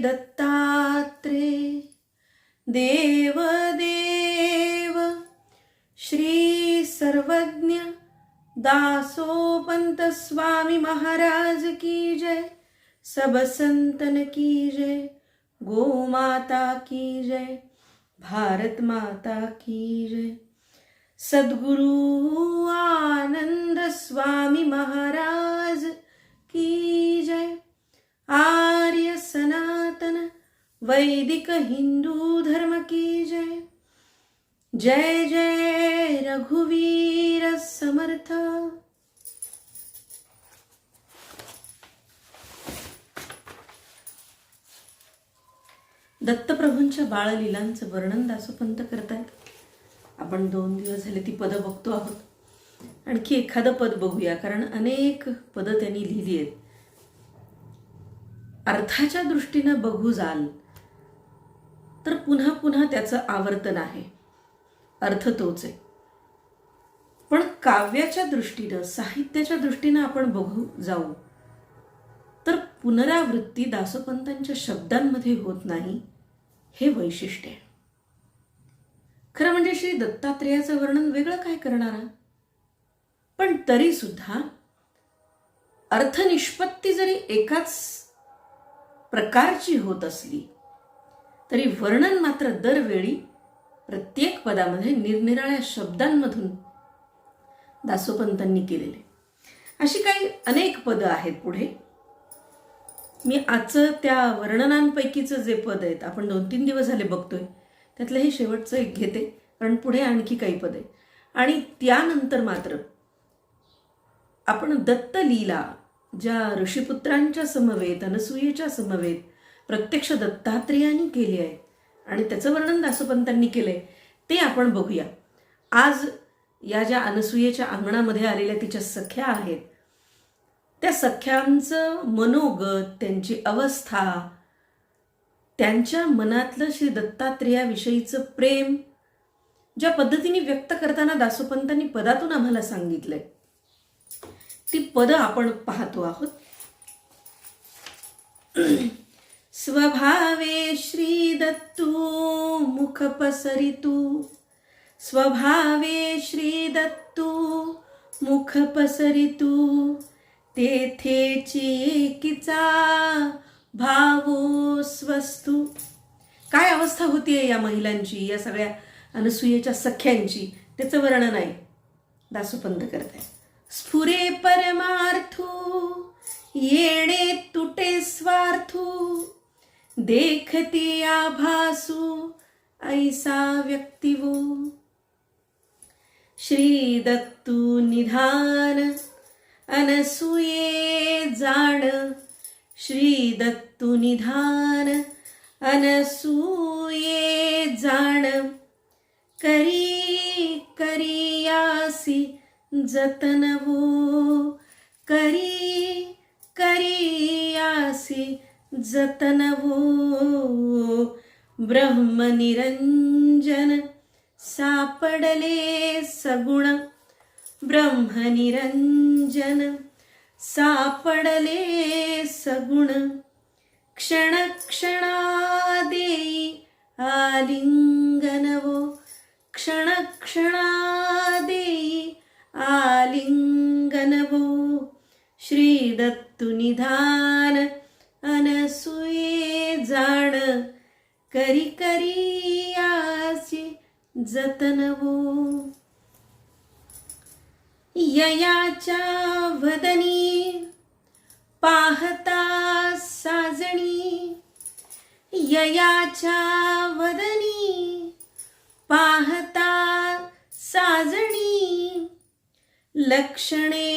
दत्तात्रे देवदेव श्री सर्वज्ञ दासोपंत स्वामी महाराज की जय, सब संतन की जय, गो माता की जय, भारत माता की जय। सद्गुरु आनंद स्वामी महाराज की जय। आर्य सनातन वैदिक हिंदू धर्म की जय। जय जय रघुवीर समर्थ। दत्तप्रभूंच्या बाळलीलांचं वर्णन दासोपंत करतायत। आपण 2 दिवस झाले ती पदं बघतो आहोत। आणखी एखादं पद बघूया, कारण अनेक पदं त्यांनी लिहिली आहेत। अर्थाच्या दृष्टीनं बघू जाल तर पुन्हा पुन्हा त्याचं आवर्तन आहे, अर्थ तोच आहे। पण काव्याच्या दृष्टीनं, साहित्याच्या दृष्टीनं आपण बघू जाऊ तर पुनरावृत्ती दासोपंतांच्या शब्दांमध्ये होत नाही, हे वैशिष्ट्य आहे। खरं म्हणजे श्री दत्तात्रेयाचं वर्णन वेगळं काय करणारा, पण तरी सुद्धा अर्थनिष्पत्ती जरी एकाच प्रकारची होत असली तरी वर्णन मात्र दरवेळी प्रत्येक पदामध्ये निरनिराळ्या शब्दांमधून दासोपंतांनी केलेले। अशी काही अनेक पदं आहेत पुढे। मी आजचं त्या वर्णनांपैकीचं जे पद आहेत, आपण 2-3 दिवस झाले बघतोय, त्यातलं हे शेवटचं एक घेते, कारण पुढे आणखी काही पद आहे। आणि त्यानंतर मात्र आपण दत्तलीला ज्या ऋषिपुत्रांच्या समवेत, अनसूयेच्या समवेत प्रत्यक्ष दत्तात्रेयांनी केली आहे आणि त्याचं वर्णन दासोपंतांनी केलंय, ते आपण बघूया। आज या ज्या अनसूयेच्या अंगणामध्ये आलेल्या तिच्या सख्या आहेत, त्या सख्यांचं मनोगत, त्यांची अवस्था, त्यांच्या मनातलं श्री दत्तात्रेयाविषयीचं प्रेम ज्या पद्धतीने व्यक्त करताना दासोपंतांनी पदातून आम्हाला सांगितलंय, ती पदं आपण पाहतो आहोत। स्वभावे श्री दत्तू मुख पसरितू, स्वभावे श्री दत्तू मुख पसरितू, तेथेची एकीचा भावो स्वस्तू। काय अवस्था होतीये या महिलांची, या सगळ्या अनसूयेच्या सख्यांची, त्याचं वर्णन आहे दासोपंत करताय। स्फुरे परमार्थू येणे तुटे स्वार्थू, देखती आभासू ऐसा व्यक्तिवो। श्री दत्तू निधान अनसूये जाण, श्री दत्तू निधान अनसूये जाण, करी करियासी जतनवो, करी करियासी जतनवो। ब्रह्मनिरंजन सापडले सगुण, ब्रह्मनिरंजन सापडले सगुण, क्षण क्षणादेई आलिंगनवो, क्षण क्षणादेई आलिंगनवो। श्री दत्तू निधान अनसूये जाण, करी करियासी जतनवो। ययाच्या वदनी पाहता साजणी, ययाच्या वदनी पाहता साजणी, लक्षणे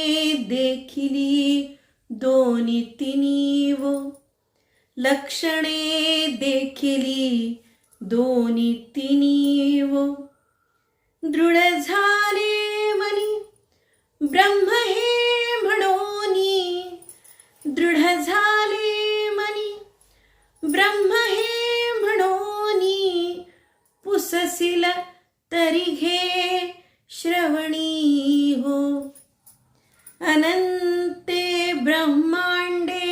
देखिली दोनी तिनी वो, लक्षणे देखिली दोनी तिनी वो। दृढ झाले मनी ब्रह्म हे म्हणोनी, दृढ झाले मनी ब्रह्म हे म्हणोनी, पुससिल तरी घे श्रवणी हो। अनंते ब्रह्मांडे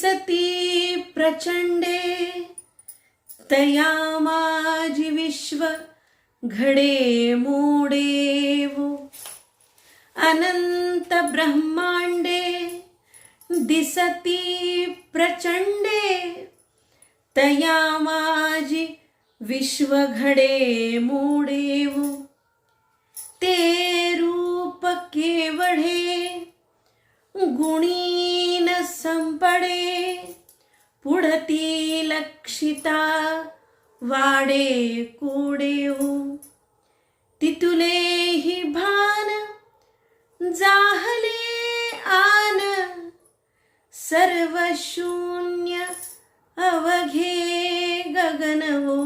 दिसती प्रचंडे, तया माझी विश्व घडे मोडे वो. अनंत ब्रह्मांडे दिसती प्रचंडे, तया माझी विश्व घडे मोडे वो. ते रूप केवढे गुणीन संपडे, पुढती लक्षिता वाडे कोडे हो. तितुले ही भान जाहले आन, सर्व शून्य अवघे गगन हो.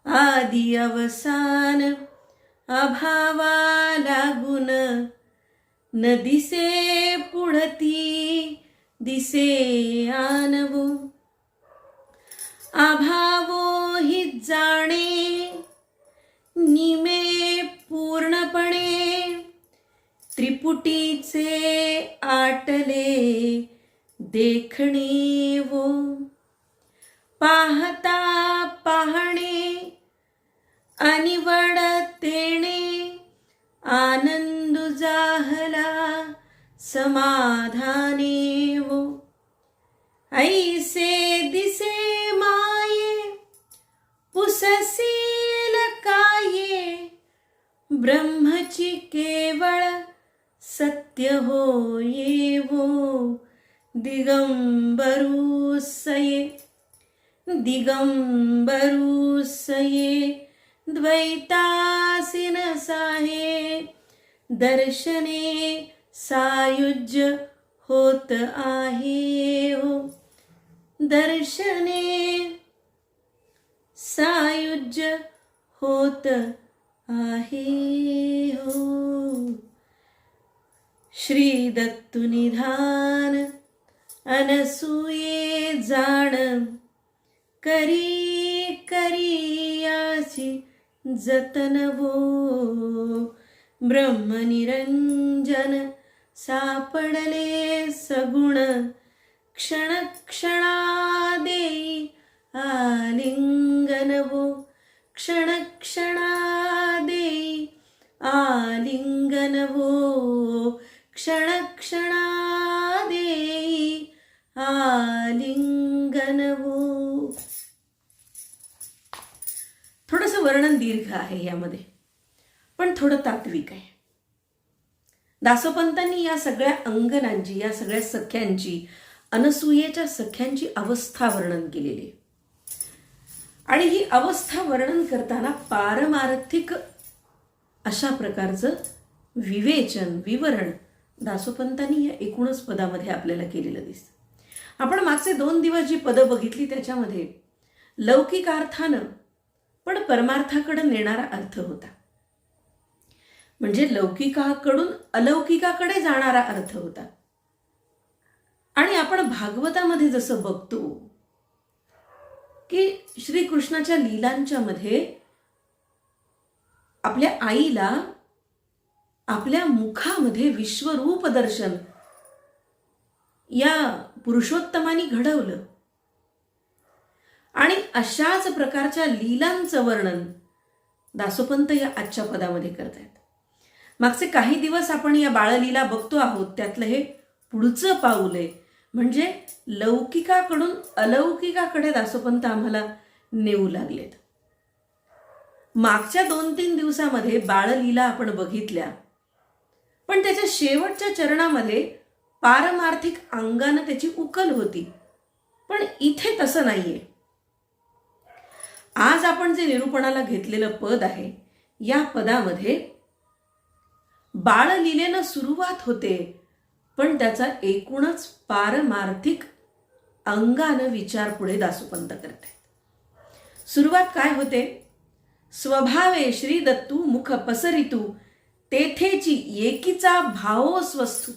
आदि अवसान अभावा लागून, न दिसे पुढती दिसे आनवो. अभावो ही जाणे निमे पूर्णपणे, त्रिपुटीचे आटले देखणे वो. पाहता पाहणे अनिवड तेणे, आनंद जाहला समाधाने वो. ऐसे दिसे माये पुससील काये, ब्रह्मची केवळ सत्य होये वो. दिगंबरूसये दिगंबरूसये, द्वैतासीन साहे, दर्शने सायुज्य होत आहे हो. दर्शने सायुज्य होत आहे हो. श्री दत्तु निधान अनसूये जाण, करी करी याची जतन वो. ब्रह्मनिरंजन सापडले सगुण, क्षण क्षणा देई आलिंगन वो. क्षण क्षणा देई आलिंगन वो. क्षण क्षणा देई आलिंगन वो. थोडंसं वर्णन दीर्घ आहे यामध्ये, पण थोडं तात्विक आहे. दासोपंतांनी या सगळ्या अंगनांची, या सगळ्या सख्यांची, अनसूयेच्या सख्यांची अवस्था वर्णन केलेली आहे. आणि ही अवस्था वर्णन करताना पारमार्थिक अशा प्रकारचं विवेचन, विवरण दासोपंतांनी या एकूणच पदामध्ये आपल्याला केलेलं दिसतं. आपण मागचे 2 दिवस जी पदं बघितली त्याच्यामध्ये लौकिक अर्थानं पण परमार्थाकडे नेणारा अर्थ होता. म्हणजे लौकिकाकडून अलौकिकाकडे जाणारा अर्थ होता. आणि आपण भागवतामध्ये जसं बघतो की श्रीकृष्णाच्या लीलांच्या मध्ये आपल्या आईला आपल्या मुखामध्ये विश्वरूप दर्शन या पुरुषोत्तमाने घडवलं. आणि अशाच प्रकारच्या लीलांचं वर्णन दासोपंत या आजच्या पदामध्ये करतायत. मागचे काही दिवस आपण या बाळलीला बघतो आहोत, त्यातलं हे पुढचं पाऊल आहे. म्हणजे लौकिकाकडून अलौकिकाकडे दासोपंत आम्हाला नेऊ लागलेत. मागच्या 2-3 दिवसामध्ये बाळलीला आपण बघितल्या, पण त्याच्या शेवटच्या चरणामध्ये पारमार्थिक अंगानं त्याची उकल होती. पण इथे तसं नाहीये. आज आपण जे निरूपणाला घेतलेलं पद आहे, या पदामध्ये बाळलीलेनं सुरुवात होते, पण त्याचा एकूणच पारमार्थिक अंगानं विचार पुढे दासोपंत करतात. सुरुवात काय होते? स्वभावे श्री दत्तू मुख पसरितू, तेथेची एकीचा भावो स्वस्थू.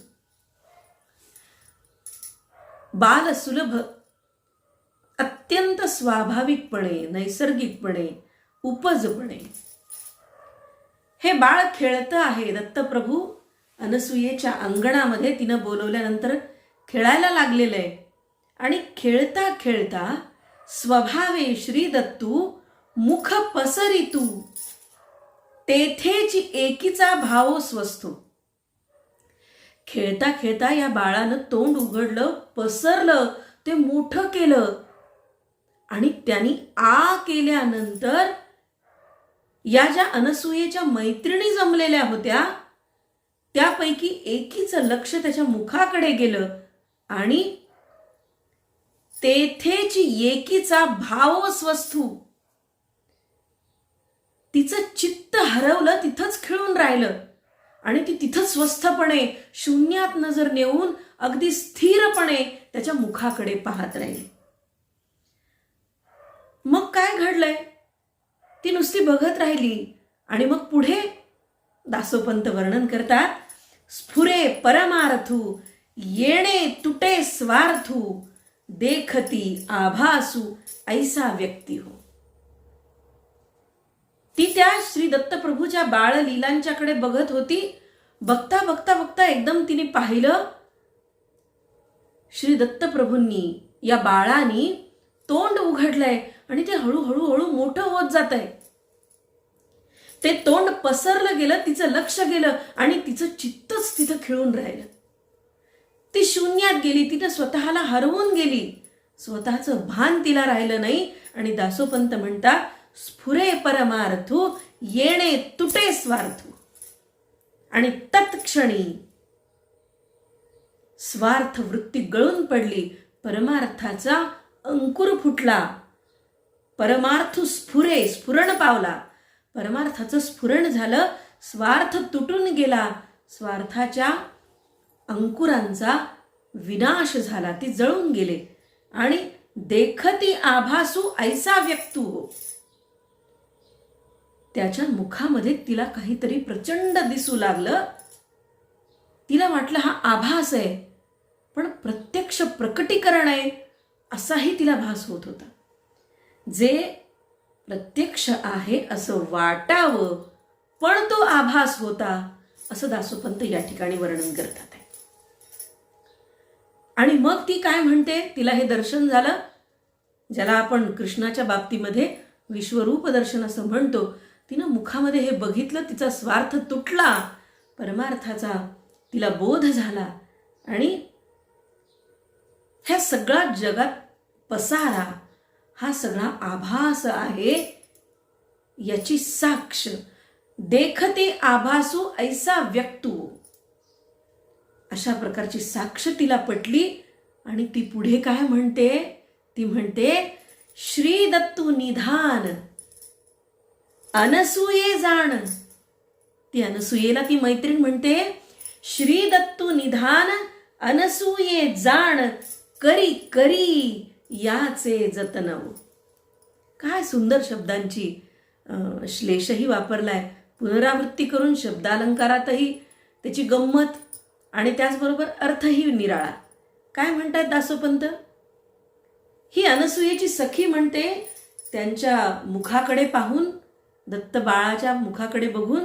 बाल सुलभ, अत्यंत स्वाभाविकपणे, नैसर्गिकपणे, उपजपणे हे बाळ खेळतं आहे. दत्तप्रभू अनसूयेच्या अंगणामध्ये तिनं बोलवल्यानंतर खेळायला लागलेलं आहे. आणि खेळता खेळता स्वभावे श्री दत्तू मुख पसरितू तेथेच एकीचा भाव स्वस्थो. खेळता खेळता या बाळानं तोंड उघडलं, पसरलं, ते मोठं केलं आणि त्यांनी आ केल्यानंतर या ज्या अनसूयेच्या मैत्रिणी जमलेल्या होत्या त्यापैकी एकीचं लक्ष त्याच्या मुखाकडे गेलं आणि तेथेच एकीचा भाव स्वस्थू. तिचं चित्त हरवलं, तिथंच खिळून राहिलं आणि ती तिथंच स्वस्थपणे शून्यात नजर नेऊन अगदी स्थिरपणे त्याच्या मुखाकडे पाहत राहिली. मग काय घडलंय? ती नुसती बघत राहिली आणि मग पुढे दासोपंत वर्णन करतात, स्फुरे परमार्थू येणे तुटे स्वार्थू देखती आभासू ऐसा व्यक्ती हो. ती त्या श्री दत्तप्रभूच्या बाळलीलांच्याकडे बघत होती. बघता बघता बघता एकदम तिने पाहिलं, श्री दत्तप्रभूंनी या बाळानी तोंड उघडलंय आणि ते हळूहळू हळू मोठं होत जात आहे. ते तोंड पसरलं गेलं, तिचं लक्ष गेलं आणि तिचं चित्तच तिथं खिळून राहिलं. ती शून्यात गेली, तिनं स्वतःला हरवून गेली, स्वतःचं भान तिला राहिलं नाही. आणि दासोपंत म्हणतात, स्फुरे परमार्थू येणे तुटे स्वार्थू. आणि तत्क्षणी स्वार्थ वृत्ती गळून पडली, परमार्थाचा अंकुर फुटला. परमार्थू स्फुरे, स्फुरण पावला, परमार्थाचं स्फुरण झालं, स्वार्थ तुटून गेला, स्वार्थाच्या अंकुरांचा विनाश झाला, ती जळून गेले. आणि देखती आभासू ऐसा व्यक्तू हो. त्याच्या मुखामध्ये तिला काहीतरी प्रचंड दिसू लागलं. तिला वाटलं हा आभास आहे, पण प्रत्यक्ष प्रकटीकरण आहे असाही तिला भास होत होता. जे प्रत्यक्ष आहे असं वाटावं, पण तो आभास होता, असं दासोपंत या ठिकाणी वर्णन करतात. आणि मग ती काय म्हणते, तिला हे दर्शन झालं, ज्याला आपण कृष्णाच्या बाबतीमध्ये विश्वरूप दर्शन असं म्हणतो. तिनं मुखामध्ये हे बघितलं, तिचा स्वार्थ तुटला, परमार्थाचा तिला बोध झाला आणि ह्या सगळा जगात पसारा हा सगळा आभास आहे याची साक्ष. देखते आभासू ऐसा व्यक्तू, अशा प्रकारची साक्ष तिला पटली. आणि ती पुढे काय म्हणते, ती म्हणते, श्री दत्तू निधान अनसूये जाण. ती अनसूयेला ती मैत्रीण म्हणते, श्री दत्तू निधान अनसूये जाण करी करी याचे जतन. काय सुंदर शब्दांची श्लेषही वापरलाय, पुनरावृत्ती करून शब्दालंकारातही त्याची गंमत आणि त्याचबरोबर अर्थही निराळा. काय म्हणतात दासोपंत, ही अनसूयेची सखी म्हणते, त्यांच्या मुखाकडे पाहून, दत्त बाळाच्या मुखाकडे बघून,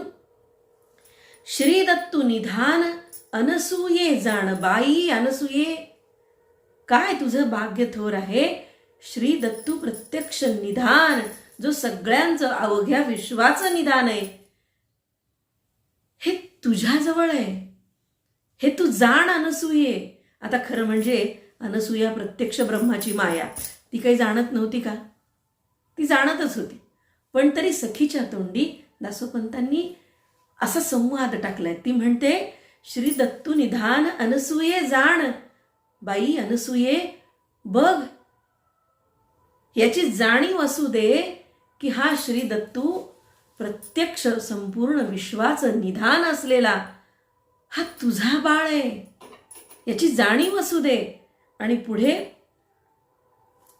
श्री दत्तू निधान अनसूये जाण. बाई अनसूये, काय तुझं भाग्य थोर आहे. श्री दत्तू प्रत्यक्ष निधान, जो सगळ्यांचं अवघ्या विश्वाचं निधान आहे, हे तुझ्याजवळ आहे. हे तू जाण अनसूये. आता खरं म्हणजे अनसूया प्रत्यक्ष ब्रह्माची माया, ती काही जाणत नव्हती का? ती जाणतच होती. पण तरी सखीच्या तोंडी दासोपंतांनी असा संवाद टाकलाय. ती म्हणते, श्री दत्तू निधान अनसूये जाण. बाई अनसूये, बघ, याची जाणीव असू दे की हा श्री दत्तू प्रत्यक्ष संपूर्ण विश्वाचं निधान असलेला हा तुझा बाळ आहे, याची जाणीव असू दे. आणि पुढे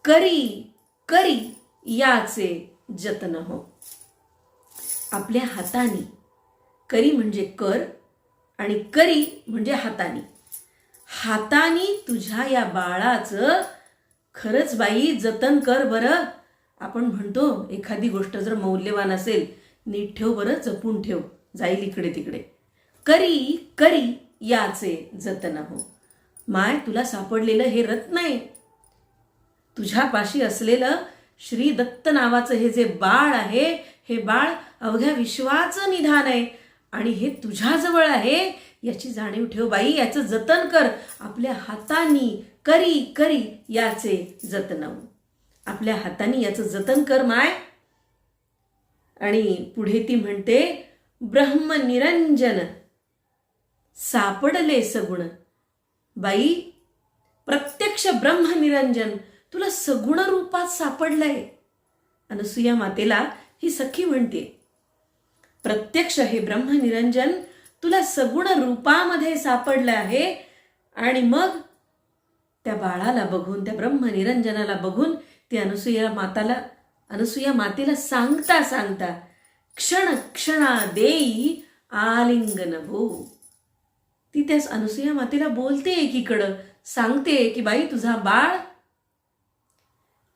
करी करी याचे जतन हो. आपल्या हाताने, करी म्हणजे कर आणि करी म्हणजे हाताने, हाताने तुझ्या या बाळाचं खरंच बाई जतन कर बरं. आपण म्हणतो एखादी गोष्ट जर मौल्यवान असेल, नीट ठेव बरं, जपून ठेव, जाईल इकडे तिकडे. करी करी याचे जतन हो. माय, तुला सापडलेलं हे रत्न आहे, तुझ्यापाशी असलेलं श्री दत्त नावाचं हे जे बाळ आहे, हे बाळ अवघ्या विश्वाचं निधान आहे आणि हे तुझ्याजवळ आहे याची जाणीव ठेव बाई. याचं जतन कर. आपल्या हातांनी करी करी याचे जतन. आपल्या हातांनी याचं जतन कर माय. आणि पुढे ती म्हणते, ब्रह्मनिरंजन सापडले सगुण. बाई, प्रत्यक्ष ब्रह्मनिरंजन तुला सगुण रूपात सापडलंय. अनसुया मातेला ही सखी म्हणते, प्रत्यक्ष हे ब्रह्मनिरंजन तुला सगुण रूपामध्ये सापडलं आहे. आणि मग त्या बाळाला बघून, त्या ब्रह्मनिरंजनाला बघून ती अनसुया मातेला सांगता सांगता क्षण क्षणा देई आलिंगन भो. ती त्या अनसुया मातेला बोलते, एकीकडं सांगते की बाई, तुझा बाळ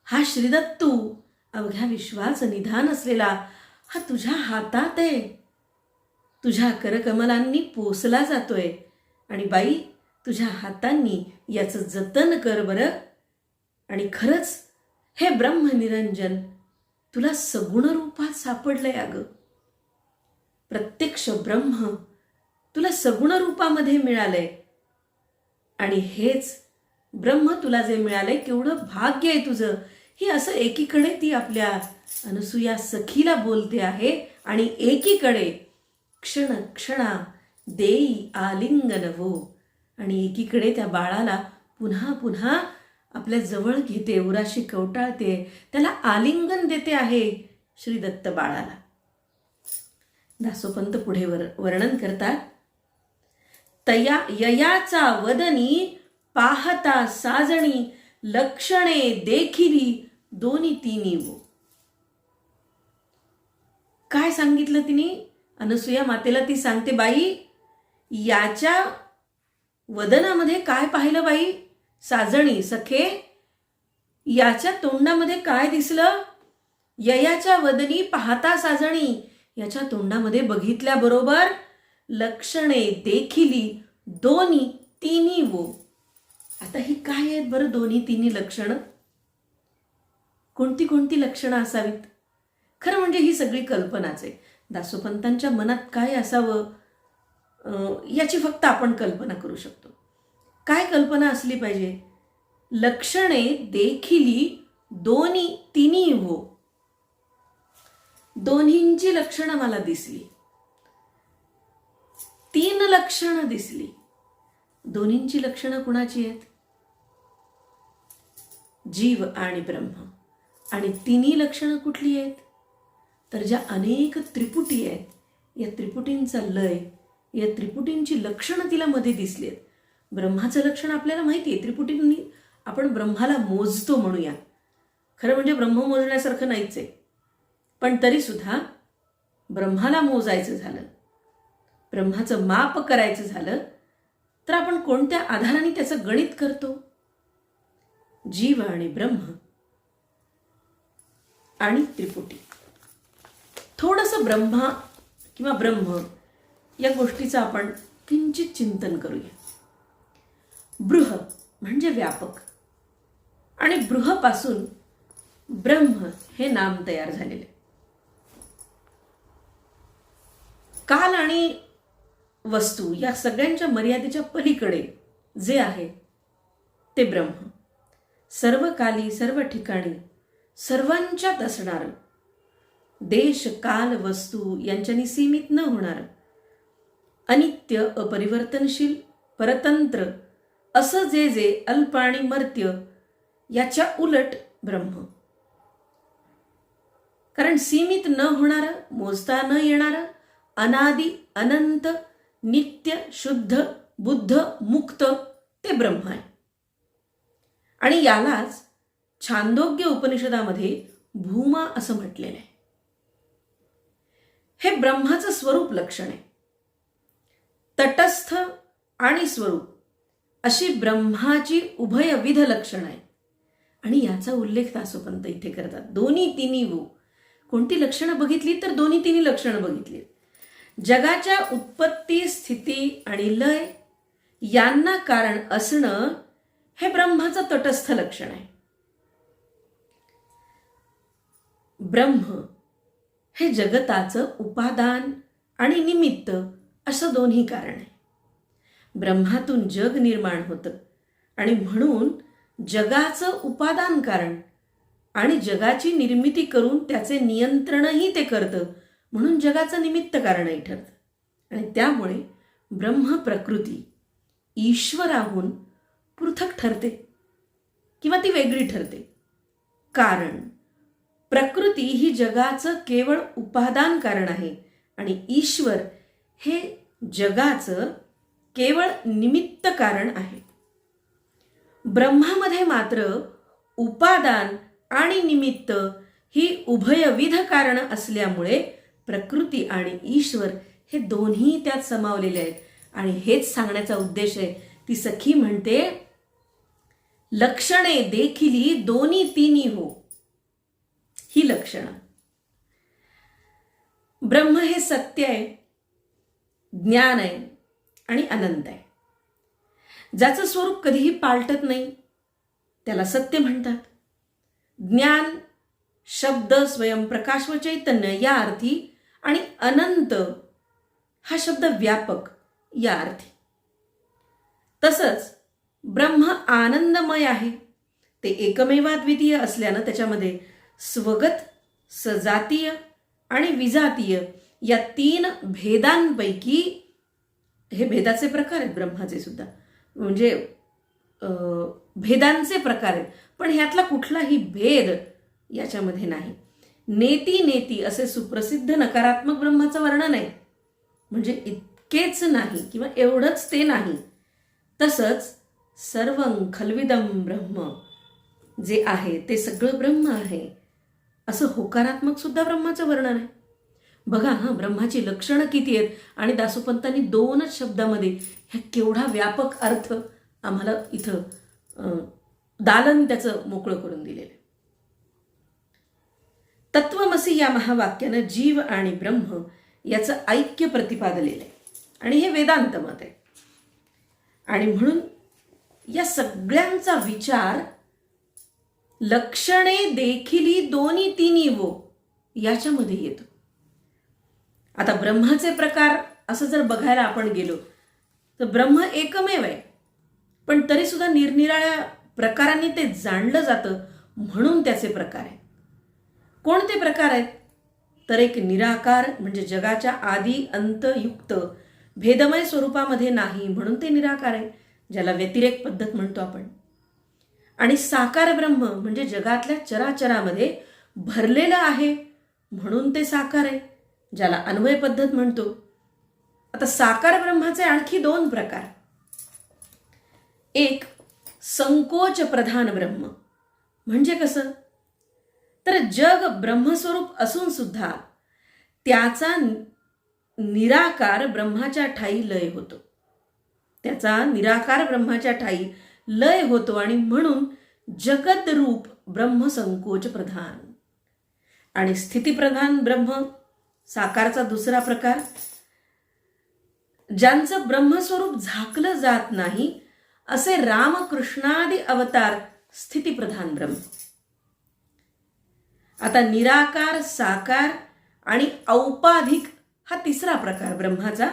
हा श्रीदत्तू अवघ्या विश्वाचं निधान असलेला हा तुझ्या हातात आहे, तुझ्या करकमलांनी पोसला जातोय. आणि बाई, तुझ्या हातांनी याचं जतन कर बरं. आणि खरंच हे ब्रह्मनिरंजन तुला सगुण रूपात सापडलंय अगं. प्रत्यक्ष ब्रह्म तुला सगुण रूपामध्ये मिळालंय. आणि हेच ब्रह्म तुला जे मिळालंय, केवढं भाग्य आहे तुझं. ही असं एकीकडे ती आपल्या अनसुया सखीला बोलते आहे आणि एकीकडे क्षण क्षणा देई आलिंगन हो. आणि एकीकडे त्या बाळाला पुन्हा पुन्हा आपल्या जवळ घेते, उराशी कवटाळते, त्याला आलिंगन देते आहे श्री दत्त बाळाला. दासोपंत पुढे वर्णन करतात, तया ययाचा वदनी पाहता साजणी लक्षणे देखिली दोन्ही तिनी वो. काय सांगितलं तिने? अनसुया मातेला ती सांगते, बाई, याच्या वदनामध्ये काय पाहिलं बाई? साजणी सखे, याच्या तोंडामध्ये काय दिसलं? ययाच्या वदनी पाहता साजणी, याच्या तोंडामध्ये बघितल्याबरोबर लक्षणे देखिली दोन्ही तिन्ही वो. आता ही काय आहेत बरं दोन्ही तिन्ही लक्षणं? कोणती कोणती लक्षणं असावीत? खरं म्हणजे ही सगळी कल्पनाच आहे. दासोपंतांच्या मनात काय असावं याची फक्त आपण कल्पना करू शकतो. काय कल्पना असली पाहिजे? लक्षणे देखिली दोन्ही तिन्ही वो. दोन्हींची लक्षणं मला दिसली, 3 लक्षणं दिसली. दोन्हींची लक्षणं कुणाची आहेत? जीव आणि ब्रह्म. आणि तिन्ही लक्षणं कुठली आहेत? तर ज्या अनेक त्रिपुटी आहेत, या त्रिपुटींचा लय, या त्रिपुटींची लक्षणं तिला मध्ये दिसली आहेत. ब्रह्माचं लक्षण आपल्याला माहिती आहे, त्रिपुटींनी आपण ब्रह्माला मोजतो म्हणूया. खरं म्हणजे ब्रह्म मोजण्यासारखं नाहीच आहे, पण तरी सुद्धा ब्रह्माला मोजायचं झालं, ब्रह्माचं माप करायचं झालं, तर आपण कोणत्या आधाराने त्याचं गणित करतो? जीव आणि ब्रह्म आणि त्रिपुटी. थोडंसं ब्रह्मा किंवा ब्रह्म या गोष्टीचं आपण किंचित चिंतन करूया. बृह म्हणजे व्यापक, आणि बृहपासून ब्रह्म हे नाम तयार झालेले. काल आणि वस्तू या सगळ्यांच्या मर्यादेच्या पलीकडे जे आहे ते ब्रह्म. सर्व काली, सर्व ठिकाणी, सर्वांच्यात असणारं, देश काल वस्तू यांच्यानी सीमित न होणारं, अनित्य, अपरिवर्तनशील, परतंत्र असं जे जे अल्प आणि मर्त्य याच्या उलट ब्रह्म. कारण सीमित न होणारं, मोजता न येणारं, अनादि, अनंत, नित्य, शुद्ध, बुद्ध, मुक्त ते ब्रह्म आहे. आणि यालाच छांदोग्य उपनिषदामध्ये भूमा असं म्हटलेलं आहे. हे ब्रह्माचं स्वरूप लक्षण आहे. तटस्थ आणि स्वरूप अशी ब्रह्माची उभयविध लक्षण आहे. आणि याचा उल्लेख दासोपंत इथे करतात. दोन्ही तिन्ही वो. कोणती लक्षणं बघितली? तर दोन्ही तिन्ही लक्षणं बघितली. जगाच्या उत्पत्ती, स्थिती आणि लय यांना कारण असणं हे ब्रह्माचं तटस्थ लक्षण आहे. ब्रह्म हे जगताचं उपादान आणि निमित्त असं दोन्ही कारण आहे. ब्रह्मातून जग निर्माण होतं आणि म्हणून जगाचं उपादान कारण आणि जगाची निर्मिती करून त्याचे नियंत्रणही ते करतं, म्हणून जगाचं निमित्त कारणही ठरतं. आणि त्यामुळे ब्रह्म प्रकृती ईश्वराहून पृथक ठरते किंवा ती वेगळी ठरते. कारण प्रकृती ही जगाचं केवळ उपादान कारण आहे आणि ईश्वर हे जगाचं केवळ निमित्त कारण आहे. ब्रह्मामध्ये मात्र उपादान आणि निमित्त ही उभयविध कारणं असल्यामुळे प्रकृती आणि ईश्वर हे दोन्ही त्यात समावलेले आहेत. आणि हेच सांगण्याचा उद्देश आहे. ती सखी म्हणते, लक्षणे देखिली दोन्ही तिन्ही हो. ही लक्षणं. ब्रह्म हे सत्य आहे, ज्ञान आहे आणि अनंत आहे. ज्याचं स्वरूप कधीही पालटत नाही त्याला सत्य म्हणतात. ज्ञान शब्द स्वयंप्रकाश व चैतन्य या अर्थी आणि अनंत हा शब्द व्यापक या अर्थी. तसंच ब्रह्म आनंदमय आहे. ते एकमेवाद्वितीय असल्यानं त्याच्यामध्ये स्वगत, सजातीय आणि विजातीय या 3 भेदांपैकी हे भेदाचे प्रकार आहेत ब्रह्माचे सुद्धा, म्हणजे भेदांचे प्रकार आहेत. पण ह्यातला कुठलाही भेद याच्यामध्ये नाही. नेती नेती असे सुप्रसिद्ध नकारात्मक ब्रह्माचं वर्णन आहे, म्हणजे इतकेच नाही किंवा एवढंच ते नाही. तसंच सर्वं खल्विदं ब्रह्म जे आहे ते सगळं ब्रह्म आहे असं होकारात्मक सुद्धा ब्रह्माचं वर्णन आहे. बघा ब्रह्माची लक्षणं किती आहेत आणि दासोपंतांनी 2च शब्दामध्ये ह्या केवढा व्यापक अर्थ आम्हाला इथं दालन त्याचं मोकळं करून दिलेलं आहे. तत्वमसी या महावाक्यानं जीव आणि ब्रह्म याचं ऐक्य प्रतिपादलेलं आहे आणि हे वेदांत मत आहे. आणि म्हणून या सगळ्यांचा विचार लक्षणे देखिली दोन्ही तिन्ही वो याच्यामध्ये येतो. आता ब्रह्माचे प्रकार असं जर बघायला आपण गेलो तर ब्रह्म एकमेव आहे, पण तरी सुद्धा निरनिराळ्या प्रकारांनी ते जाणलं जातं, म्हणून त्याचे प्रकार आहेत. कोणते प्रकार आहेत तर एक निराकार म्हणजे जगाच्या आदी अंतयुक्त भेदमय स्वरूपामध्ये नाही म्हणून ते निराकार आहे, ज्याला व्यतिरेक पद्धत म्हणतो आपण. आणि साकार ब्रह्म म्हणजे जगातल्या चराचरामध्ये भरलेलं आहे म्हणून ते साकार आहे, ज्याला अन्वय पद्धत म्हणतो. आता साकार ब्रह्माचे आणखी 2 प्रकार. एक संकोच प्रधान ब्रह्म म्हणजे कसं तर जग ब्रह्मस्वरूप असून सुद्धा त्याचा निराकार ब्रह्माच्या ठायी लय होतो. त्याचा निराकार ब्रह्माच्या ठायी लय होतो आणि म्हणून जगत रूप ब्रह्म संकोच प्रधान. आणि स्थितीप्रधान ब्रह्म साकारचा दुसरा प्रकार, ज्यांचं ब्रह्मस्वरूप झाकलं जात नाही असे रामकृष्णादी अवतार स्थितीप्रधान ब्रह्म. आता निराकार, साकार आणि औपाधिक हा तिसरा प्रकार ब्रह्माचा.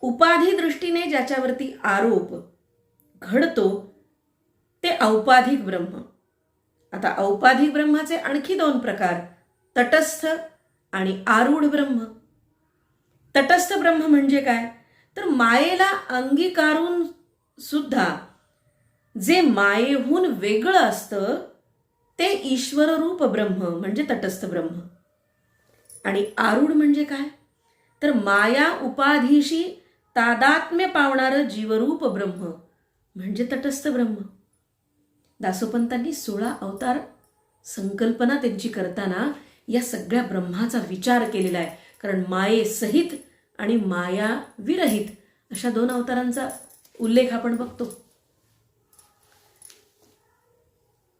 उपाधी दृष्टीने ज्याच्यावरती आरोप घडतो ते औपाधिक ब्रह्म. आता औपाधिक ब्रह्माचे आणखी 2 प्रकार, तटस्थ आणि आरूढ ब्रह्म. तटस्थ ब्रह्म म्हणजे काय तर मायेला अंगीकारून सुद्धा जे मायेहून वेगळं असतं ते ईश्वररूप ब्रह्म म्हणजे तटस्थ ब्रह्म. आणि आरूढ म्हणजे काय तर माया उपाधीशी तादात्म्य पावणारं जीवरूप ब्रह्म म्हणजे तटस्थ ब्रह्म. दासोपंतांनी 16 अवतार संकल्पना त्यांची करताना या सगळ्या ब्रह्माचा विचार केलेला आहे, कारण मायेसहित आणि माया विरहित अशा 2 अवतारांचा उल्लेख आपण बघतो.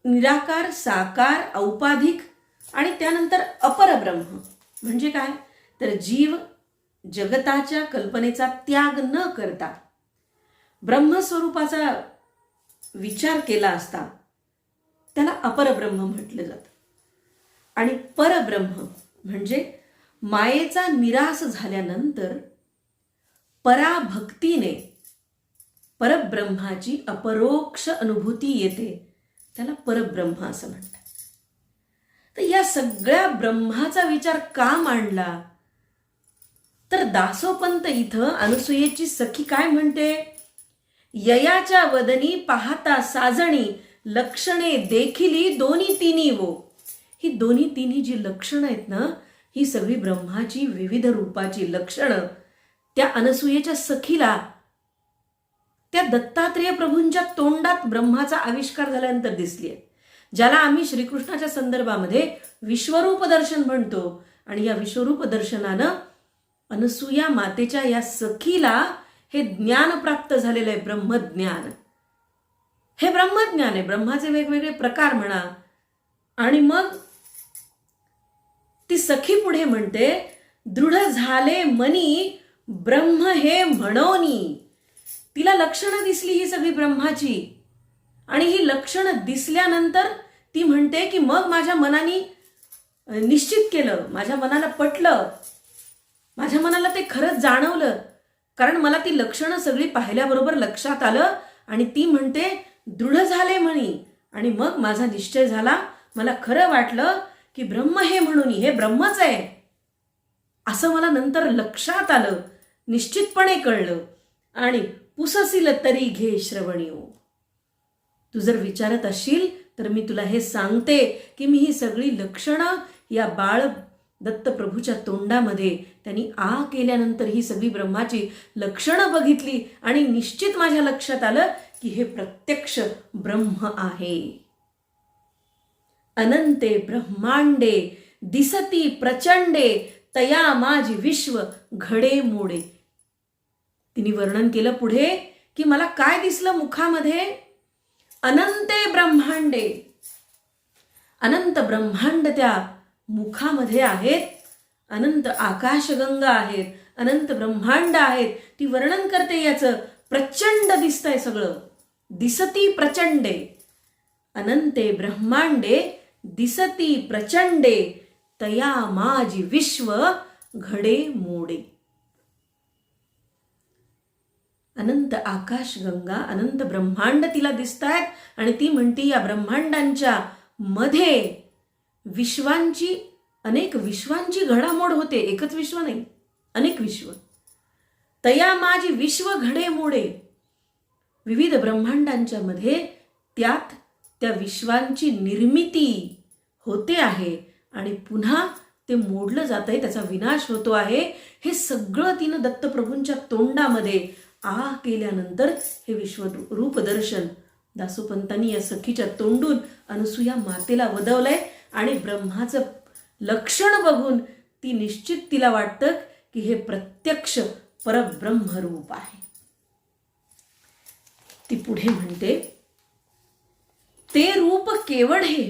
निराकार, साकार, औपाधिक आणि त्यानंतर अपरब्रह्म म्हणजे काय तर जीव जगताच्या कल्पनेचा त्याग न करता ब्रह्मस्वरूपाचा विचार केला असता त्याला अपरब्रह्म म्हटलं जातं. आणि परब्रह्म म्हणजे मायेचा निराश झाल्यानंतर पराभक्तीने परब्रह्माची अपरोक्ष अनुभूती येते, त्याला परब्रह्म असं म्हणतात. तर या सगळ्या ब्रह्माचा विचार का मांडला, तर दासोपंत इथं अनुसूयेची सखी काय म्हणते, ययाच्या वदनी पाहता साजणी लक्षणे देखिली दोन्ही तिन्ही वो. ही दोन्ही तिन्ही जी लक्षणं आहेत ना, ही सगळी ब्रह्माची विविध रूपाची लक्षणं त्या अनसूयेच्या सखीला त्या दत्तात्रेय प्रभूंच्या तोंडात ब्रह्माचा आविष्कार झाल्यानंतर दिसली आहे, ज्याला आम्ही श्रीकृष्णाच्या संदर्भामध्ये विश्वरूप दर्शन म्हणतो. आणि या विश्वरूप दर्शनानं अनसूया मातेच्या या सखीला हे ज्ञान प्राप्त झालेलं आहे, ब्रह्मज्ञान. हे ब्रह्मज्ञान आहे, ब्रह्माचे वेगवेगळे प्रकार म्हणा. आणि मग ती सखी पुढे म्हणते, दृढ झाले मनी ब्रह्म हे म्हणोनी. तिला लक्षणं दिसली ही सगळी ब्रह्माची, आणि ही लक्षणं दिसल्यानंतर ती म्हणते की मग माझ्या मनाने निश्चित केलं, माझ्या मनाला पटलं, माझ्या मनाला ते खरंच जाणवलं, कारण मला ती लक्षणं सगळी पाहिल्याबरोबर लक्षात आलं. आणि ती म्हणते दृढ झाले म्हणी, आणि मग माझा निश्चय झाला, मला खरं वाटलं की ब्रह्म हे म्हणून हे ब्रह्मच आहे असं मला नंतर लक्षात आलं, निश्चितपणे कळलं. आणि पुससील तरी घे श्रवणीओ. तू जर विचारत असशील तर मी तुला हे सांगते की मी ही सगळी लक्षणं या बाळ दत्तप्रभूच्या तोंडामध्ये त्यांनी आ केल्यानंतर ही सगळी ब्रह्माची लक्षणं बघितली, आणि निश्चित माझ्या लक्षात आलं की हे प्रत्यक्ष ब्रह्म आहे. अनंते ब्रह्मांडे दिसती प्रचंडे तया माझी विश्व घडे मोडे. तिने वर्णन केलं पुढे की मला काय दिसलं मुखामध्ये, अनंते ब्रह्मांडे, अनंत ब्रह्मांड त्या मुखामध्ये आहेत, अनंत आकाशगंगा आहेत, अनंत ब्रह्मांड आहेत. ती वर्णन करते याचं, प्रचंड दिसतंय सगळं, दिसती प्रचंडे. अनंते ब्रह्मांडे दिसती प्रचंडे तया माझी विश्व घडे मोडे. अनंत आकाशगंगा, अनंत ब्रह्मांड तिला दिसतायत, आणि ती म्हणती या ब्रह्मांडांच्या मध्ये विश्वांची, अनेक विश्वांची घडामोड होते, एकच विश्व नाही, अनेक विश्व. तया माझी विश्व घडे मोडे. विविध ब्रह्मांडांच्या मध्ये त्यात त्या विश्वांची निर्मिती होते आहे, आणि पुन्हा ते मोडलं जात आहे, त्याचा विनाश होतो आहे. हे सगळं तिनं दत्तप्रभूंच्या तोंडामध्ये आ केल्यानंतर हे विश्वरूप दर्शन दासोपंतांनी या सखीच्या तोंडून अनसूया मातेला वदवलंय. आणि ब्रह्माचं लक्षण बघून ती निश्चित तिला वाटतं की हे प्रत्यक्ष परब्रह्मरूप आहे. ती पुढे म्हणते, ते रूप केवढ हे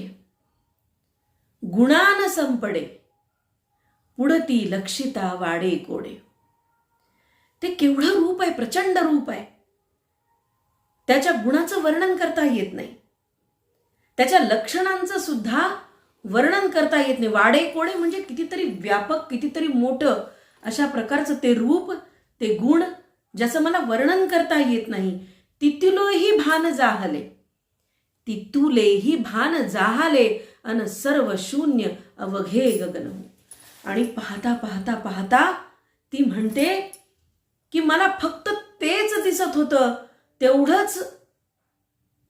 गुणान संपडे पुढती लक्षिता वाडे कोडे. ते केवढं रूप आहे, प्रचंड रूप आहे, त्याच्या गुणाचं वर्णन करता येत नाही, त्याच्या लक्षणांचं सुद्धा वर्णन करता येत नाही. वाडे कोडे म्हणजे कितीतरी व्यापक, कितीतरी मोठं अशा प्रकारचं ते रूप, ते गुण ज्याचं मला वर्णन करता येत नाही. तितुलोही भान जाहले, तितुलेही भान जाहले अन सर्व शून्य अवघे गगन. आणि पाहता पाहता पाहता ती म्हणते की मला फक्त तेच दिसत होतं, तेवढंच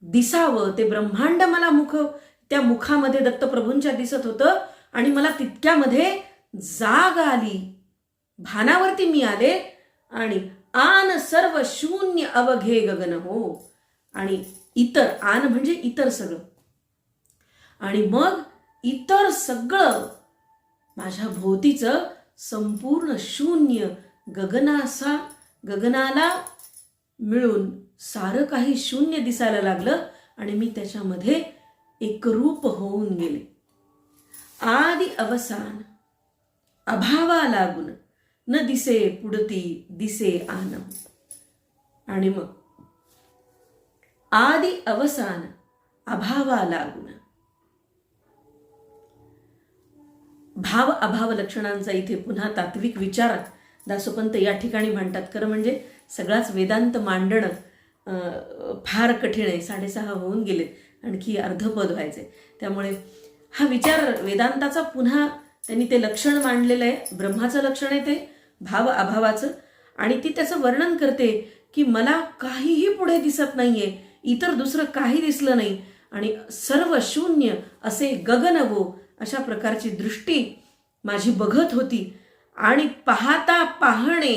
दिसावं, ते ब्रह्मांड मला त्या मुखामध्ये दत्तप्रभूंच्या दिसत होतं, आणि मला तितक्यामध्ये जाग आली, भानावरती मी आले, आणि आन सर्व शून्य अवघे गगन हो. आणि इतर, आन म्हणजे इतर सगळं, आणि मग इतर सगळं माझ्या भोवतीचं संपूर्ण शून्य, गगनाला मिळून सारं काही शून्य दिसायला लागलं, आणि मी त्याच्यामध्ये एकरूप होऊन गेले. आदि अवसान अभावा लागून न दिसे पुढती दिसे आन. आणि मग आदि अवसान अभावा लागून, भाव अभाव लक्षणांचा इथे पुन्हा तात्विक विचार दासोपंत या ठिकाणी मांडतात. खरं म्हणजे सगळाच वेदांत मांडणं फार कठीण आहे. 6:30 होऊन गेले, आणखी अर्धपद व्हायचे. त्यामुळे हा विचार वेदांताचा पुन्हा त्यांनी ते लक्षण मांडलेलं आहे. ब्रह्माचं लक्षण आहे ते भाव अभावाचं, आणि ती त्याचं वर्णन करते की मला काहीही पुढे दिसत नाहीये, इतर दुसरं काही दिसलं नाही, आणि सर्व शून्य असे गगनवो अशा प्रकारची दृष्टी माझी बघत होती. आणि पाहता पाहणे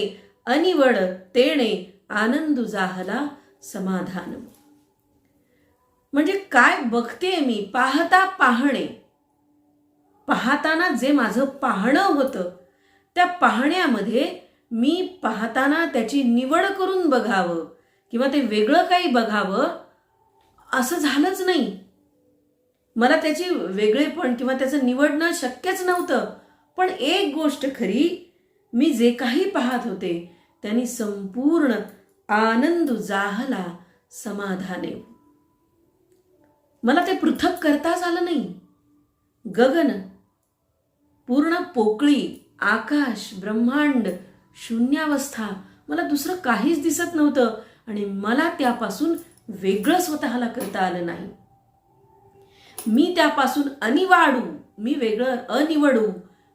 अनिवड तेणे आनंद जाहला समाधान. म्हणजे काय बघते मी, पाहता पाहणे, पाहताना जे माझं पाहणं होतं त्या पाहण्यामध्ये मी पाहताना त्याची निवड करून बघावं किंवा ते वेगळं काही बघावं असं झालंच नाही. मला त्याची वेगळेपण किंवा त्याचं निवडणं शक्यच नव्हतं. पण एक गोष्ट खरी, मी जे काही पाहत होते त्यांनी संपूर्ण आनंद जाहला समाधाने. मला ते पृथक करताच आलं नाही. गगन, पूर्ण पोकळी, आकाश, ब्रह्मांड, शून्यावस्था, मला दुसरं काहीच दिसत नव्हतं, आणि मला त्यापासून वेगळं स्वतःला करता आलं नाही. मी त्यापासून अनिवाडू, मी वेगळं अनिवडू,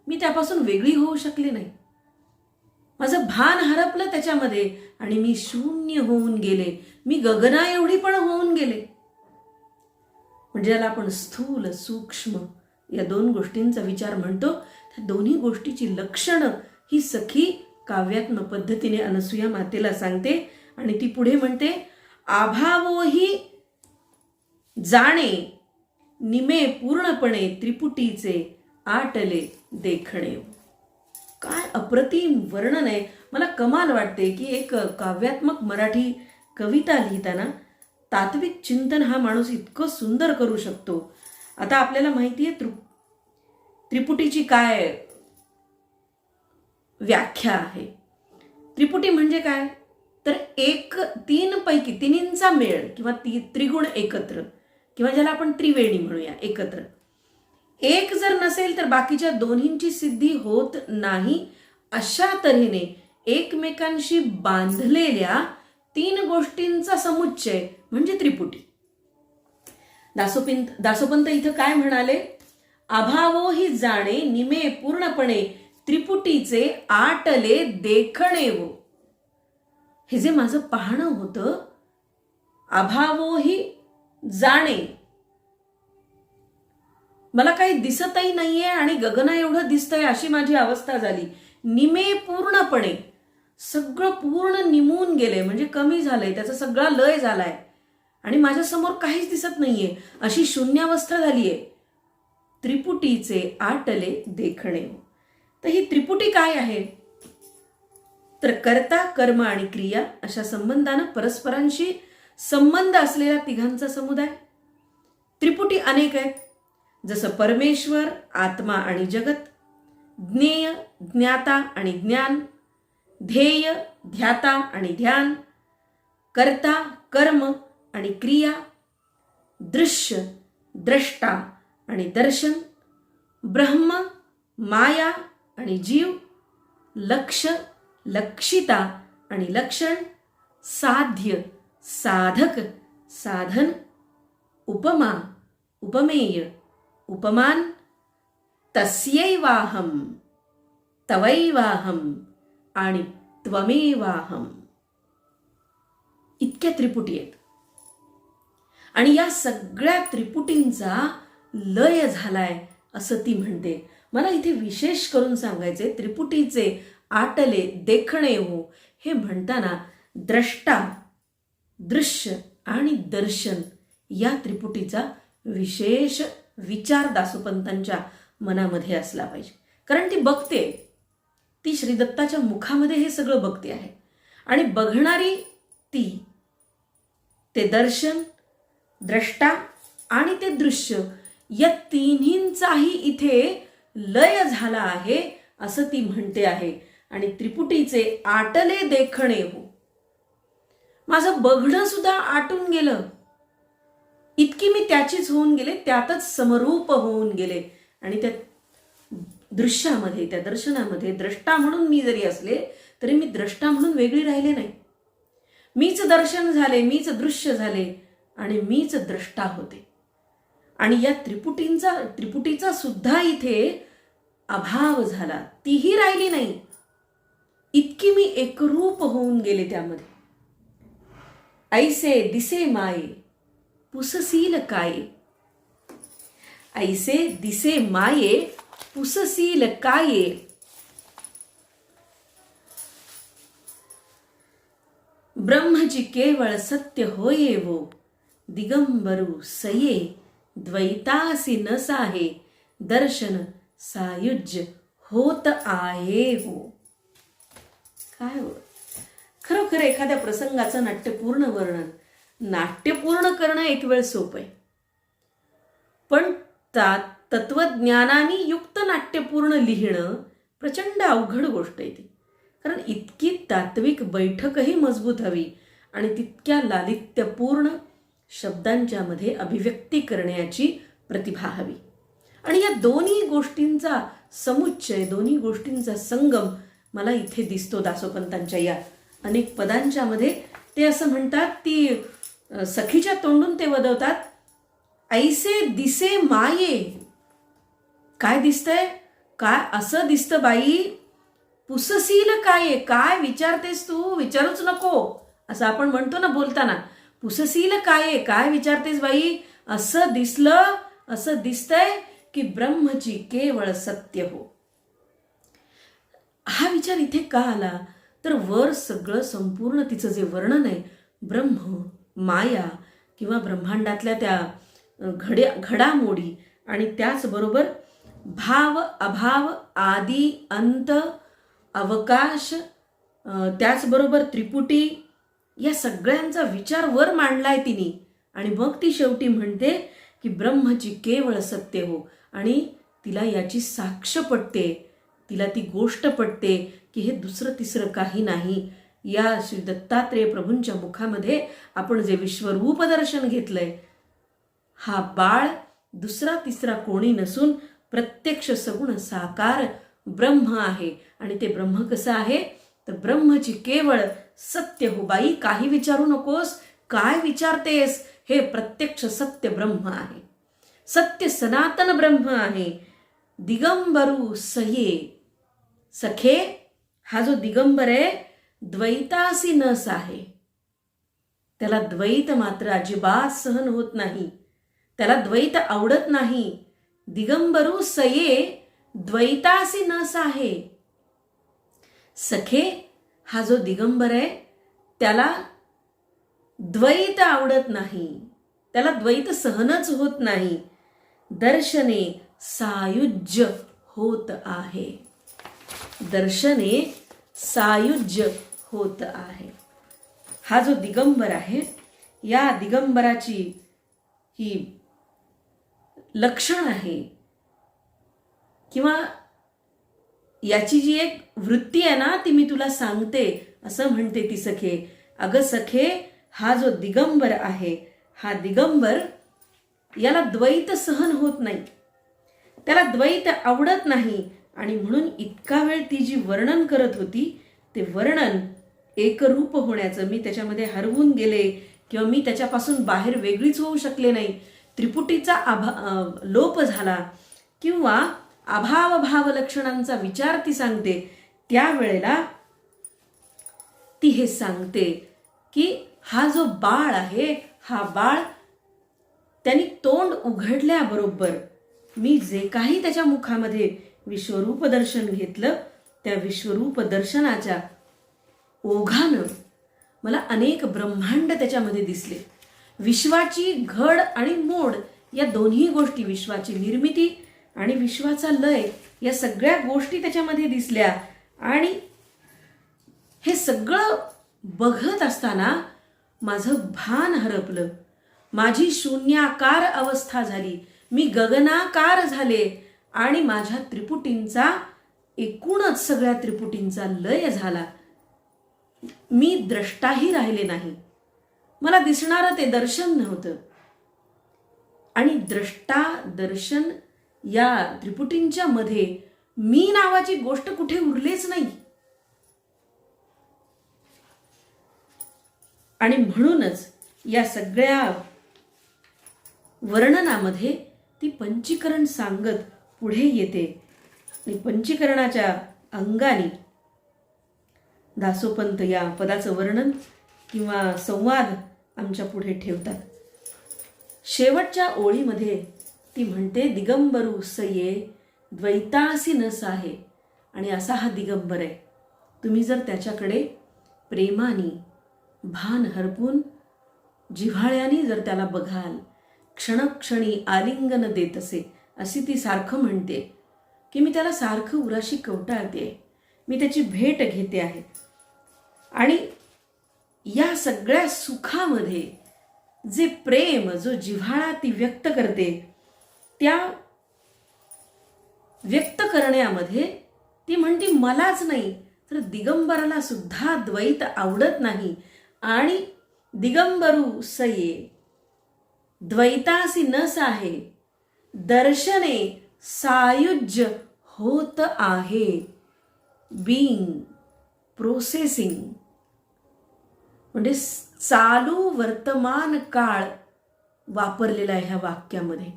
मी त्यापासून वेगळी होऊ शकले नाही. माझं भान हरपलं त्याच्यामध्ये, आणि मी शून्य होऊन गेले. मी गगना एवढी पण होऊन गेले. म्हणजे ज्याला आपण स्थूल सूक्ष्म या दोन गोष्टींचा विचार म्हणतो, त्या दोन्ही गोष्टीची लक्षणं ही सखी काव्यात्म पद्धतीने अनसूया मातेला सांगते. आणि ती पुढे म्हणते, आभावोही जाणे निमे पूर्णपणे त्रिपुटीचे आटले देखणे. काय अप्रतिम वर्णन आहे. मला कमाल वाटते की एक काव्यात्मक मराठी कविता लिहिताना तात्विक चिंतन हा माणूस इतकं सुंदर करू शकतो. आता आपल्याला माहिती आहे त्रिपुटीची काय व्याख्या आहे. त्रिपुटी म्हणजे काय, तर तीनपैकी तिन्हींचा मेळ किंवा त्रिगुण एकत्र, किंवा ज्याला आपण त्रिवेणी म्हणूया एकत्र. एक जर नसेल तर बाकीच्या दोन्हींची सिद्धी होत नाही. अशा तऱ्हेने एकमेकांशी बांधलेल्या तीन गोष्टींचा समुच्चय म्हणजे त्रिपुटी. दासोपंत इथं काय म्हणाले, अभावो ही जाणे निमे पूर्णपणे त्रिपुटीचे आटले देखणे वो. हे जे माझं पाहणं होतं, अभावो ही जाणे, मला काही दिसतही नाहीये आणि गगना एवढं दिसतंय अशी माझी अवस्था झाली. निमे पूर्णपणे, सगळं पूर्ण निमून गेले, म्हणजे कमी झालंय, त्याचा सगळा लय झालाय आणि माझ्या समोर काहीच दिसत नाहीये, अशी शून्यावस्था झालीये. त्रिपुटीचे आटले देखणे. तर ही त्रिपुटी काय आहे, तर कर्ता कर्म आणि क्रिया अशा संबंधानं परस्परांशी संबंध असलेल्या तिघांचा समुदाय. त्रिपुटी अनेक आहेत, जसं परमेश्वर, आत्मा आणि जगत, ज्ञेय, ज्ञाता आणि ज्ञान, ध्येय, ध्याता आणि ध्यान, कर्ता, कर्म आणि क्रिया, दृश्य, द्रष्टा आणि दर्शन, ब्रह्म, माया आणि जीव, लक्ष, लक्षिता आणि लक्षण, साध्य, साधक, साधन, उपमा, उपमेय, उपमान, तस्यैवाहम, तवैवाहम आणि त्वमेवाहम. इतक्या त्रिपुटी आहेत. आणि या सगळ्या त्रिपुटींचा लय झालाय असं ती म्हणते. मला इथे विशेष करून सांगायचे, त्रिपुटीचे आटले देखणे हो हे म्हणताना द्रष्टा, दृश्य आणि दर्शन या त्रिपुटीचा विशेष विचार दासोपंतांच्या मनामध्ये असला पाहिजे. कारण ती बघते, ती श्रीदत्ताच्या मुखामध्ये हे सगळं बघते आहे, आणि बघणारी ती, ते दर्शन, द्रष्टा आणि ते दृश्य या तिन्हींचाही इथे लय झाला आहे असं ती म्हणते आहे. आणि त्रिपुटीचे आटले देखणे हो, माझं बघणं सुद्धा आटून गेलं, इतकी मी त्याचीच होऊन गेले, त्यातच समरूप होऊन गेले. आणि त्या दृश्यामध्ये, त्या दर्शनामध्ये द्रष्टा म्हणून मी जरी असले तरी मी द्रष्टा म्हणून वेगळी राहिले नाही. मीच दर्शन झाले, मीच दृश्य झाले आणि मीच द्रष्टा होते. आणि या त्रिपुटीचा सुद्धा इथे अभाव झाला, तीही राहिली नाही. इतकी मी एकरूप होऊन गेले त्यामध्ये. ऐसे दिसे माये पुससील काये, ऐसे दिसे माये पुससील काये. ब्रह्मजी केवळ सत्य होये वो, दिगंबरू सये द्वैतासी न साहे, दर्शन सायुज्य होत आहे हो. काय हो, खरोखर एखाद्या प्रसंगाचं नाट्यपूर्ण वर्णन, नाट्यपूर्ण करणं एक वेळ सोपं आहे, पण तत्वज्ञानाने युक्त नाट्यपूर्ण लिहिणं प्रचंड अवघड गोष्ट आहे ती. कारण इतकी तात्विक बैठकही मजबूत हवी आणि तितक्या लालित्यपूर्ण शब्दांच्या मध्ये अभिव्यक्ती करण्याची प्रतिभा हवी. आणि या दोन्ही गोष्टींचा समुच्चय, दोन्ही गोष्टींचा संगम मला इथे दिसतो दासोपंतांच्या या अनेक पदांच्या मध्ये. ते असं म्हणतात, ती सखीच्या तोंडून ते वदवतात, ऐसे दिसे माये. काय दिसतंय? काय असं दिसतं बाई? पुससील काय, काय विचारतेस तू? विचारूच नको असं आपण म्हणतो ना बोलताना. पुससील काय, काय विचारतेस बाई? असं दिसलं, असं दिसतंय की ब्रह्मची केवळ सत्य हो. हा विचार इथे का आला तर वर सगळं संपूर्ण तिचं जे वर्णन आहे, ब्रह्म, माया किंवा ब्रह्मांडातल्या त्या घडामोडी आणि त्याचबरोबर भाव, अभाव, आदी, अंत, अवकाश, त्याचबरोबर त्रिपुटी, या सगळ्यांचा विचार वर मांडलाय तिने. आणि मग ती शेवटी म्हणते की ब्रह्मची केवळ सत्य हो. आणि तिला याची साक्ष पटते, तिला ती गोष्ट पटते की हे दुसरं तिसरं काही नाही. या श्री दत्तात्रेय प्रभूंच्या मुखामध्ये आपण जे विश्वरूप दर्शन घेतलंय, हा बाळ दुसरा तिसरा कोणी नसून प्रत्यक्ष सगुण साकार ब्रह्म आहे. आणि ते ब्रह्म कसं आहे तर ब्रह्मची केवळ सत्य हो. बाई काही विचारू नकोस, काय विचारतेस? हे प्रत्यक्ष सत्य ब्रह्म आहे, सत्य सनातन ब्रह्म आहे. दिगंबरू सये, सखे हा जो दिगंबर आहे द्वैतासी न साहे. त्याला द्वैत मात्र अजिबात सहन होत नाही, त्याला द्वैत आवडत नाही. दिगंबरू सये द्वैतासी न साहे. सखे हा जो दिगंबर आहे त्याला द्वैत आवडत नाही, त्याला द्वैत सहनच होत नाही. दर्शने सायुज्य होत आहे, दर्शने सायुज्य होत आहे. हा जो दिगंबर आहे, या दिगंबराची ही लक्षण आहे किंवा याची जी एक वृत्ती आहे ना ती मी तुला सांगते. असं म्हणते ती सखे, अगं सखे हा जो दिगंबर आहे, हा दिगंबर याला द्वैत सहन होत नाही, त्याला द्वैत आवडत नाही. आणि म्हणून इतका वेळ ती जी वर्णन करत होती ते वर्णन एकरूप होण्याचं, मी त्याच्यामध्ये हरवून गेले किंवा मी त्याच्यापासून बाहेर वेगळीच होऊ शकले नाही, त्रिपुटीचा लोप झाला किंवा अभाव भाव लक्षणांचा विचार ती सांगते, त्यावेळेला ती हे सांगते की हा जो बाळ आहे, हा बाळ त्यांनी तोंड उघडल्याबरोबर मी जे काही त्याच्या मुखामध्ये विश्वरूप दर्शन घेतलं, त्या विश्वरूप दर्शनाच्या ओघानं मला अनेक ब्रह्मांड त्याच्यामध्ये दिसले. विश्वाची घड आणि मोड या दोन्ही गोष्टी, विश्वाची निर्मिती आणि विश्वाचा लय, या सगळ्या गोष्टी त्याच्यामध्ये दिसल्या. आणि हे सगळं बघत असताना माझं भान हरपलं, माझी शून्याकार अवस्था झाली, मी गगनाकार झाले आणि माझ्या त्रिपुटींचा, एकूणच सगळ्या त्रिपुटींचा लय झाला. मी द्रष्टाही राहिले नाही, मला दिसणारं ते दर्शन नव्हतं. आणि द्रष्टा दर्शन या त्रिपुटींच्या मध्ये मी नावाची गोष्ट कुठे उरलीच नाही. आणि म्हणूनच या सगळ्या वर्णनामध्ये ती पंचीकरण सांगत पुढे येते. आणि पंचीकरणाच्या अंगाने दासोपंत या पदाचं वर्णन किंवा संवाद आमच्या पुढे ठेवतात. शेवटच्या ओळीमध्ये ती म्हणते, दिगंबरू सये द्वैतासी न साहे. आणि असा हा दिगंबर आहे. तुम्ही जर त्याच्याकडे प्रेमाने भान हरपून जिव्हाळ्याने जर त्याला बघाल, क्षणक्षणी आलिंगन देत असे, अशी ती सारखं म्हणते की मी त्याला सारखं उराशी कवटाळते, मी त्याची भेट घेते आहे. आणि या सगळ्या सुखामध्ये जे प्रेम, जो जिव्हाळा ती व्यक्त करते, त्या व्यक्त करण्यामध्ये ती म्हणते मलाच नाही तर दिगंबराला सुद्धा द्वैत आवडत नाही. आणि दिगंबरू सये द्वैतासी न साहे दर्शने सायुज्य होत आहे. बीइंग, प्रोसेसिंग म्हणजे चालू वर्तमान काळ वापरलेला आहे ह्या वाक्यामध्ये.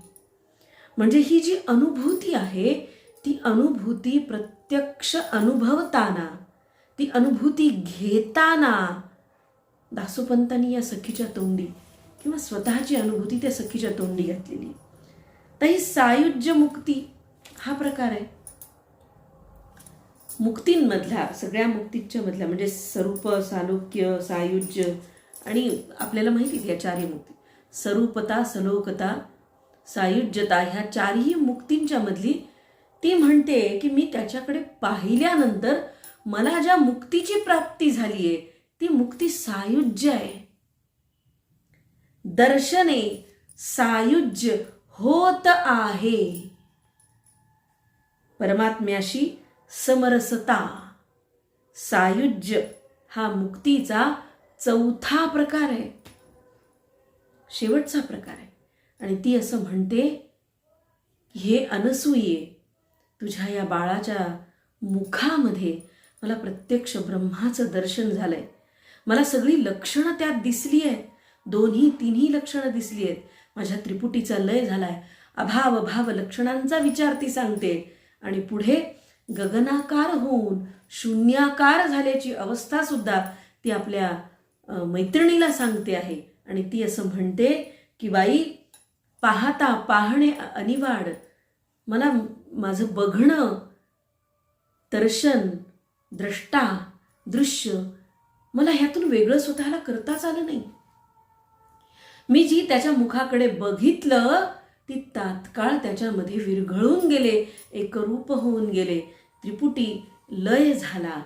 म्हणजे ही जी अनुभूती आहे ती अनुभूती प्रत्यक्ष अनुभवताना, ती अनुभूती घेताना दासोपंतांनी या सखीच्या तोंडी किंवा स्वतःची अनुभूती त्या सखीच्या तोंडी घातलेली. तर ही सायुज्य मुक्ती हा प्रकार आहे. मुक्तींमधल्या, सगळ्या मुक्तीच्या मधल्या म्हणजे स्वरूप, सालोक्य, सायुज्य आणि आपल्याला माहिती आहे या चारही मुक्ती, स्वरूपता, सलोकता, सायुज्यता, ह्या चारही मुक्तींच्या मधली ती म्हणते की मी त्याच्याकडे पाहिल्यानंतर मला ज्या मुक्तीची प्राप्ती झाली आहे ती मुक्ती सायुज्य आहे. दर्शने सायुज्य होत आहे. परमात्म्याशी समरसता, सायुज्य हा मुक्तीचा चौथा प्रकार आहे, शेवटचा प्रकार आहे. आणि ती असं म्हणते, हे अनसूये, तुझ्या या बाळाच्या मुखामध्ये मला प्रत्यक्ष ब्रह्माचं दर्शन झालंय. मला सगळी लक्षणं त्यात दिसली आहेत, दोन्ही तिन्ही लक्षणं दिसली आहेत. माझ्या त्रिपुटीचा लय झालाय, अभाव भाव लक्षणांचा विचार ती सांगते. आणि पुढे गगनाकार होऊन शून्याकार झाल्याची अवस्था सुद्धा ती आपल्या मैत्रिणीला सांगते आहे. आणि ती असं म्हणते की बाई, पाहता पाहणे अनिवाड, मला माझं बघणं, दर्शन, द्रष्टा, दृश्य, मला ह्यातून वेगळं स्वतःला करताच आलं नाही. मी जी त्याच्या मुखाकडे बघितलं ती तात्काळ त्याच्यामध्ये विरघळून गेले, एकरूप होऊन गेले. त्रिपुटी लय झाला.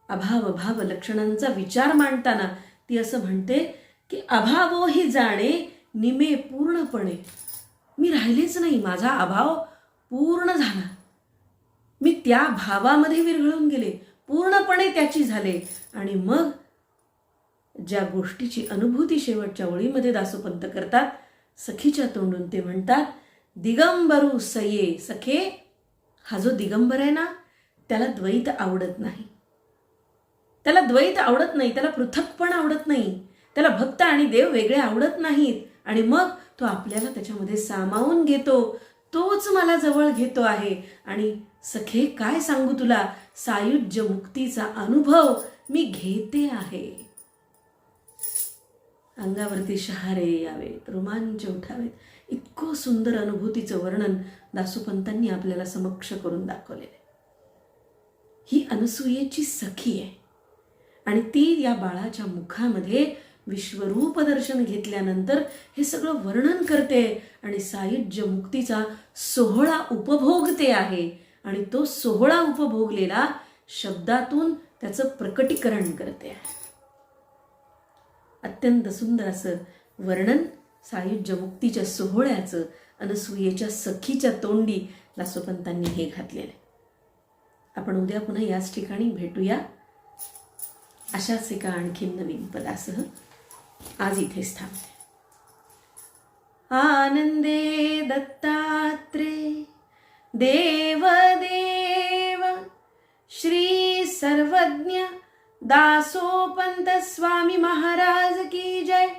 अभाव भाव लक्षणांचा विचार मांडताना ती असं म्हणते की अभावो ही जाणे निमे पूर्णपणे. मी राहिलेच नाही, माझा अभाव पूर्ण झाला. मी त्या भावामध्ये विरघळून गेले, पूर्णपणे त्याची झाले. आणि मग ज्या गोष्टीची अनुभूती शेवटच्या ओळीमध्ये दासोपंत करतात, सखीच्या तोंडून ते म्हणतात, दिगंबरू सये. सखे, हा जो दिगंबर आहे ना, त्याला द्वैत आवडत नाही. त्याला द्वैत आवडत नाही, त्याला पृथकपण आवडत नाही, त्याला भक्त आणि देव वेगळे आवडत नाहीत. आणि मग तो आपल्याला त्याच्यामध्ये सामावून घेतो, तोच मला जवळ घेतो आहे. आणि सखे, काय सांगू तुला, सायुज्य मुक्तीचा अनुभव मी घेते आहे. अंगावरती शहारे यावेत, रोमांच उठावेत, इतकं सुंदर अनुभूतीचं वर्णन दासोपंतांनी आपल्याला समक्ष करून दाखवलेलं आहे. ही अनसूयेची सखी आहे आणि ती या बाळाच्या मुखामध्ये विश्वरूप दर्शन घेतल्यानंतर हे सगळं वर्णन करते आणि सायुज्य मुक्तीचा सोहळा उपभोगते आहे. आणि तो सोहळा उपभोगलेला शब्दातून त्याचं प्रकटीकरण करते आहे. अत्यंत सुंदर असं वर्णन सायुज्य मुक्तीच्या सोहळ्याचं अनसूयेच्या सखीच्या तोंडी दासोपंतांनी हे घातलेलं आहे. आपण उद्या पुन्हा याच ठिकाणी भेटूया अशाच एका आणखीन नवीन पदासह. आज इथेच थांबते. आनंदे दत्तात्रे देव देव श्री सर्वज्ञ दासोपंत स्वामी महाराज की जय,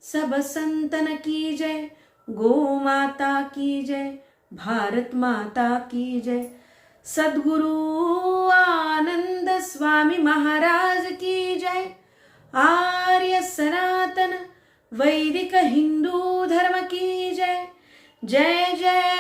सब संतन की जय, गो माता की जय, भारत माता की जय, सद्गुरु आनंद स्वामी महाराज की जय, आर्य सनातन वैदिक हिंदू धर्म की जय, जय जय